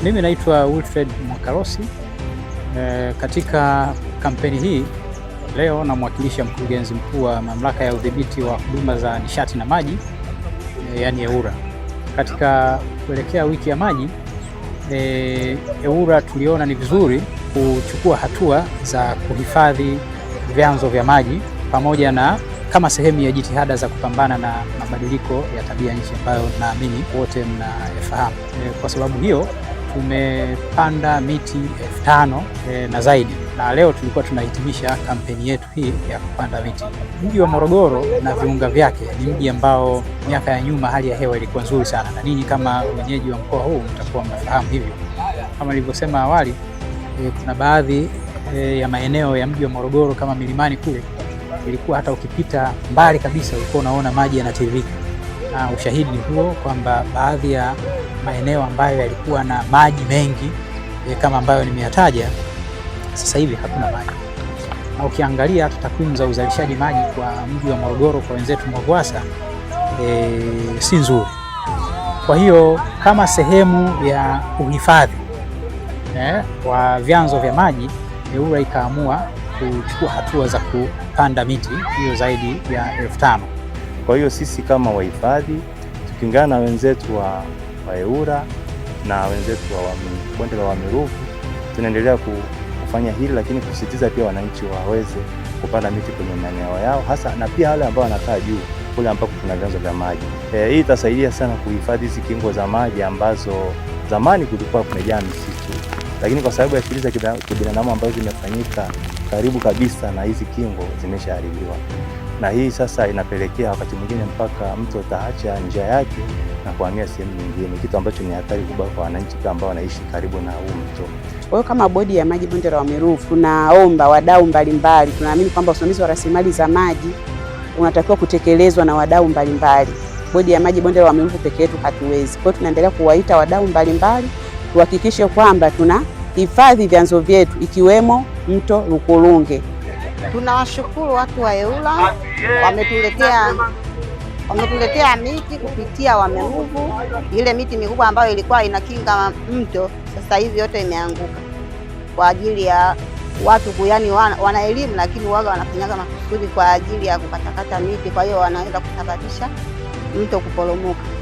Mimi naitwa Wilfred Mwakarosi. Katika kampeni hii leo namwakilisha mkurugenzi mkuu wa Mamlaka ya Udhibiti wa Huduma za Nishati na Maji, yani EWURA. Katika kuelekea wiki ya maji, EWURA tuliona ni vizuri kuchukua hatua za kuhifadhi vyanzo vya maji pamoja na kama sehemu ya jitihada za kupambana na mabadiliko ya tabia nchi ambayo naamini wote mnafahamu. Kwa sababu hiyo tumepanda miti 5,000 na zaidi, na leo tulikuwa tunahitimisha kampeni yetu hii ya kupanda miti. Mji wa Morogoro na viunga vyake ni mji ambao miaka ya nyuma hali ya hewa ilikuwa nzuri sana, na ninyi kama wenyeji wa mkoa huu mtakuwa mnafahamu hivyo. Kama nilivyosema awali, kuna baadhi ya maeneo ya mji wa Morogoro kama milimani kule, ilikuwa hata ukipita mbali kabisa ulikuwa unaona maji yanatiririka, na ushahidi ni huo kwamba baadhi ya maeneo ambayo yalikuwa na maji mengi kama ambayo nimeyataja sasa hivi hakuna maji. Na ukiangalia hata takwimu za uzalishaji maji kwa mji wa Morogoro kwa wenzetu MWAUWASA si nzuri. Kwa hiyo kama sehemu ya uhifadhi wa vyanzo vya maji, EWURA ikaamua kuchukua hatua za kupanda miti hiyo zaidi ya 5,000. Kwa hiyo sisi kama wahifadhi tukiungana na wenzetu wa EWURA na wenzetu wa bonde la Wami Ruvu tunaendelea kufanya hili, lakini kusisitiza pia wananchi waweze kupanda miti kwenye maeneo yao, hasa na pia wale ambao wanakaa juu kule ambako kuna vyanzo vya maji. Hii itasaidia sana kuhifadhi hizi kingo za maji ambazo zamani kulikuwa kumejaa misitu, lakini kwa sababu ya shughuli za kibinadamu ambazo zimefanyika karibu kabisa na hizi kingo zimeshaharibiwa, na hii sasa inapelekea wakati mwingine mpaka mtu ataacha njia yake na kuhamia sehemu nyingine, kitu ambacho ni hatari kubwa kwa wananchi ambao wanaishi karibu na huu mto. Kwa hiyo kama bodi ya maji bonde la Wami Ruvu tunaomba wadau mbalimbali, tunaamini kwamba usimamizi wa rasilimali za maji unatakiwa kutekelezwa na wadau mbalimbali. Bodi ya maji bonde la Wami Ruvu peke yetu hatuwezi. Kwa hiyo tunaendelea kuwaita wadau mbalimbali tuhakikishe kwamba tuna hifadhi vyanzo vyetu ikiwemo mto Lukulunge. Tunawashukuru watu wa EWURA wametuletea miti kupitia Wami Ruvu. Ile miti mikubwa ambayo ilikuwa inakinga mto sasa hivi yote imeanguka kwa ajili ya watu, yani wana elimu lakini wao wanafanyaga makusudi kwa ajili ya kukatakata miti, kwa hiyo wanaweza kusababisha mto kuporomoka.